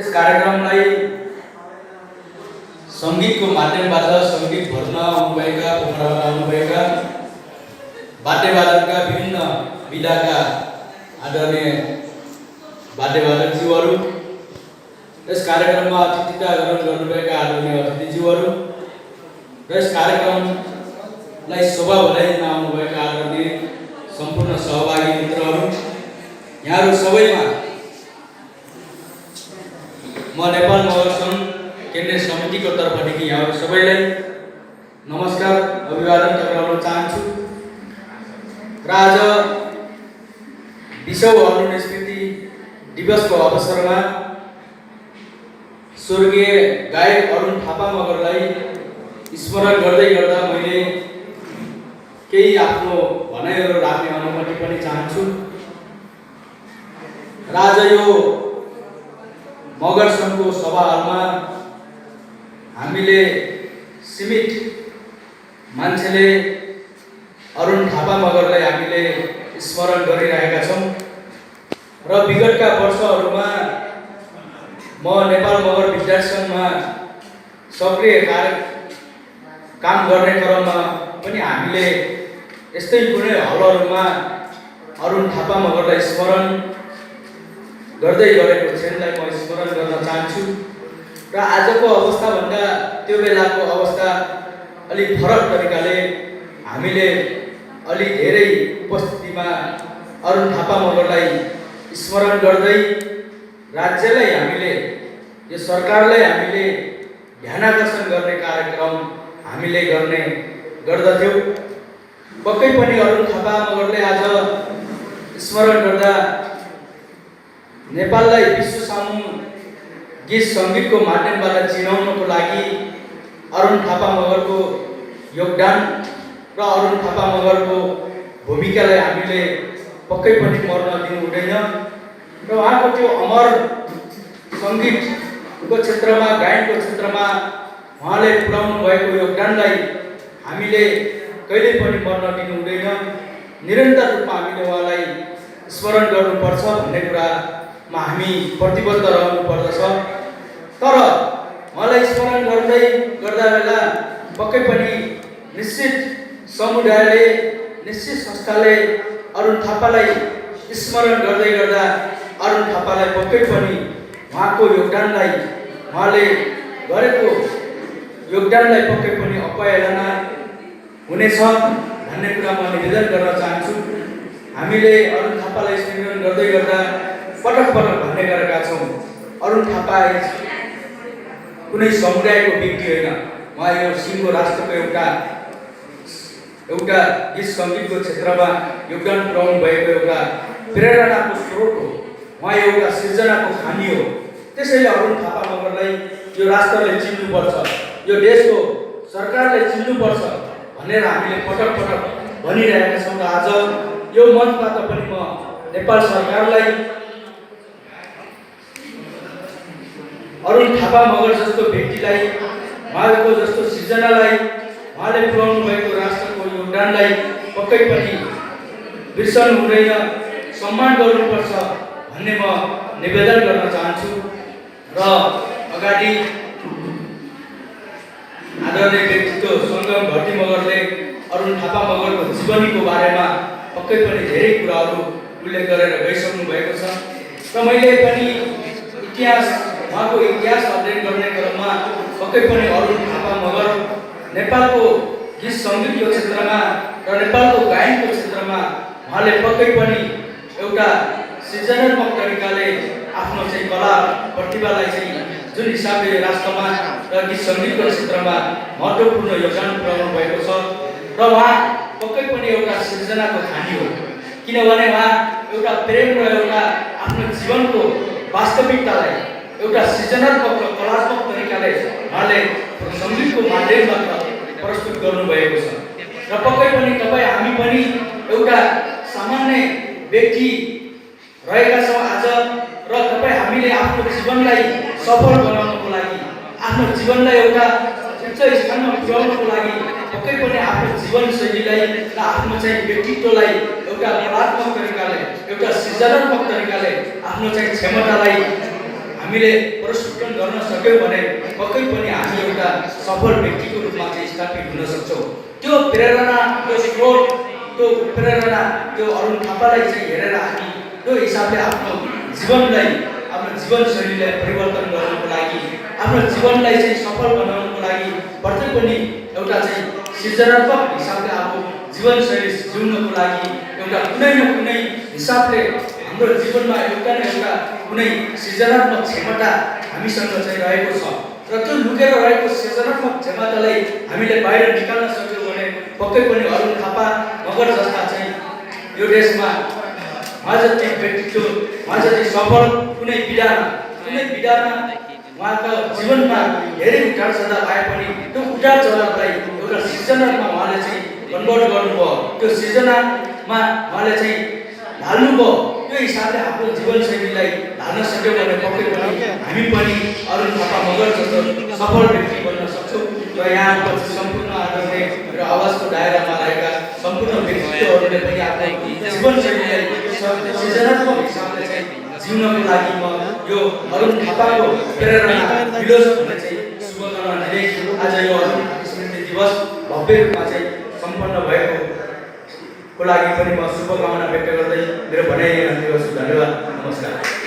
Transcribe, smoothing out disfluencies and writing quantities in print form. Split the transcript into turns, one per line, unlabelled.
यस कार्यक्रमलाई सङ्गीतको माध्यमबाट सङ्गीत भर्न आउनुभएका पोखराबाट आउनुभएका वाद्यवादकका विभिन्न विधाका आदरणीय वाद्यवादकज्यूहरू, यस कार्यक्रममा अतिथिता ग्रहण गर्नुभएका आदरणीय अतिथिज्यूहरू र यस कार्यक्रमलाई शोभा बढाइ दिन आउनुभएका आदरणीय सम्पूर्ण सहभागी मित्रहरू, यहाँहरू सबैमा म नेपाल मगर सङ्घ केन्द्रीय समितिको तर्फदेखि यहाँहरू सबैलाई नमस्कार अभिवादन टक्राउन चाहन्छु। र आज विश्व अरुण स्मृति दिवसको अवसरमा स्वर्गीय गायक अरुण थापा मगरलाई स्मरण गर्दै गर्दा मैले केही आफ्नो भनाइहरू राख्ने अनुमति पनि चाहन्छु। र आज यो मगर सङ्घको सभाहरूमा हामीले सीमित मान्छेले अरुण थापा मगरलाई हामीले स्मरण गरिरहेका छौँ र विगतका वर्षहरूमा म नेपाल मगर विद्यार्थी सङ्घमा सक्रिय काम गर्ने क्रममा पनि हामीले यस्तै कुनै हलहरूमा अरुण थापा मगरलाई स्मरण गर्दै गरेको क्षणलाई म स्मरण गर्न चाहन्छु। र आजको अवस्थाभन्दा त्यो बेलाको अवस्था अलि फरक तरिकाले हामीले अलि धेरै उपस्थितिमा अरुण थापा मगरलाई स्मरण गर्दै राज्यलाई हामीले यो सरकारलाई हामीले ध्यानाकर्षण गर्ने कार्यक्रम हामीले गर्ने गर्दथ्यौँ। पक्कै पनि अरुण थापा मगरले आज स्मरण गर्दा नेपाललाई विश्व सामु गीत सङ्गीतको माध्यमबाट चिनाउनको लागि अरुण थापा मगरको योगदान र अरुण थापा मगरको भूमिकालाई हामीले पक्कै पनि मर्न दिनु हुँदैन। र उहाँको त्यो अमर सङ्गीतको क्षेत्रमा गायनको क्षेत्रमा उहाँले पुर्याउनु भएको योगदानलाई हामीले कहिल्यै पनि मर्न दिनु हुँदैन। निरन्तर रूपमा हामीले उहाँलाई स्मरण गर्नुपर्छ भन्ने कुरामा हामी प्रतिबद्ध रहनु पर्दछ। तर उहाँलाई स्मरण गर्दा बेला पक्कै पनि निश्चित समुदायले निश्चित संस्थाले अरुण थापालाई स्मरण गर्दै गर्दा अरुण थापालाई पक्कै पनि उहाँको योगदानलाई उहाँले गरेको योगदानलाई पक्कै पनि अपहेलना हुनेछ भन्ने कुरा म निवेदन गर्न चाहन्छु। हामीले अरुण थापालाई स्मरण गर्दै गर्दा पटक पटक भन्ने गरेका छौँ, अरुण थापा कुनै समुदायको व्यक्ति होइन, उहाँ यो सिङ्गो राष्ट्रको एउटा गीत सङ्गीतको क्षेत्रमा योगदान पुर्याउनु भएको एउटा प्रेरणाको स्रोत हो, उहाँ एउटा सिर्जनाको खानी हो। त्यसैले अरुण थापा मगरलाई यो राष्ट्रले चिन्नुपर्छ, यो देशको सरकारले चिन्नुपर्छ भनेर हामीले पटक पटक भनिरहेका छौँ। र आज यो मञ्चबाट पनि म नेपाल सरकारलाई अरुण थापा मगर जस्तो व्यक्तिलाई, उहाँको जस्तो सृजनालाई, उहाँले पुर्याउनु भएको राष्ट्रको योगदानलाई पक्कै पनि बिर्सनु हुँदैन, सम्मान गर्नुपर्छ भन्ने म निवेदन गर्न चाहन्छु। र अगाडि आदरणीय व्यक्तित्व सङ्गम भट्टी मगरले अरुण थापा मगरको जीवनीको बारेमा पक्कै पनि धेरै कुराहरू उल्लेख गरेर गइसक्नु भएको छ। र मैले पनि उहाँको इतिहास अध्ययन गर्ने क्रममा पक्कै पनि अरुण थापा मगर नेपालको गीत सङ्गीतको क्षेत्रमा र नेपालको गायनको क्षेत्रमा उहाँले पक्कै पनि एउटा सृजनात्मक तरिकाले आफ्नो चाहिँ कला प्रतिभालाई चाहिँ जुन हिसाबले राष्ट्रमा र गीत सङ्गीतको क्षेत्रमा महत्त्वपूर्ण योगदान पुर्याउनु भएको छ। र उहाँ पक्कै पनि एउटा सृजनाको खानी हो, किनभने उहाँ एउटा प्रेम र एउटा आफ्नो जीवनको वास्तविकतालाई एउटा सृजनात्मक र कलात्मक तरिकाले उहाँले सङ्गीतको माध्यमबाट प्रस्तुत गर्नुभएको छ। र पक्कै पनि तपाईँ हामी पनि एउटा सामान्य व्यक्ति रहेका छौँ आज। र तपाईँ हामीले आफ्नो जीवनलाई सफल बनाउनको लागि, आफ्नो जीवनलाई एउटा उच्च स्थानमा पुर्याउनको लागि पक्कै पनि आफ्नो जीवनशैलीलाई र आफ्नो चाहिँ व्यक्तित्वलाई एउटा कलात्मक तरिकाले, एउटा सृजनात्मक तरिकाले आफ्नो चाहिँ क्षमतालाई हामीले प्रस्फुटन गर्न सक्यौँ भने पक्कै पनि हामी एउटा सफल व्यक्तिको रूपमा चाहिँ स्थापित हुन सक्छौँ। त्यो प्रेरणा, त्यो स्रोत, त्यो प्रेरणा, त्यो अरुण थापालाई चाहिँ हेरेर हामी त्यो हिसाबले आफ्नो जीवनलाई, आफ्नो जीवनशैलीलाई परिवर्तन गर्नको लागि, आफ्नो जीवनलाई चाहिँ सफल बनाउनको लागि प्रत्येक पनि एउटा चाहिँ सृजनात्मक हिसाबले आफ्नो जीवनशैली जिउनको लागि एउटा कुनै न कुनै हिसाबले हाम्रो जीवनमा एउटा न एउटा कुनै सृजनात्मक क्षमता हामीसँग चाहिँ रहेको छ र त्यो लुकेर रहेको सृजनात्मक क्षमतालाई हामीले बाहिर निकाल्न सक्यौँ भने पक्कै पनि अरुण थापा मगर जस्ता चाहिँ यो देशमा जति व्यक्तित्व, जति सफल कुनै विधामा उहाँको जीवनमा धेरै उठार चढाव आए पनि त्यो उठार चढावलाई एउटा सृजनामा उहाँले चाहिँ कन्भर्ट गर्नुभयो, त्यो सृजनामा उहाँले चाहिँ ढाल्नुभयो। त्यो हिसाबले आफ्नो जीवनशैलीलाई ढाल्न सक्यौँ भने पक्कै पनि हामी पनि अरुण थापा मगर जस्तो सफल व्यक्ति बन्न सक्छौँ। र यहाँ उपस्थित सम्पूर्ण आदरणीय र आवाजको दायरामा रहेका सम्पूर्ण व्यक्तित्वहरूले पनि आफ्नो जीवनशैलीलाई सृजनात्मक हिसाबले चाहिँ जिउनको लागि म यो अरुण थापाको प्रेरणा विलोज भन्ने चाहिँ शुभकामना दिँदै आज यो अरुण स्मृति दिवस भव्य रूपमा चाहिँ सम्पन्न भएको को लागि पनि म शुभकामना व्यक्त गर्दै मेरो भनाइ अन्त्य गर्छु। धन्यवाद, नमस्कार।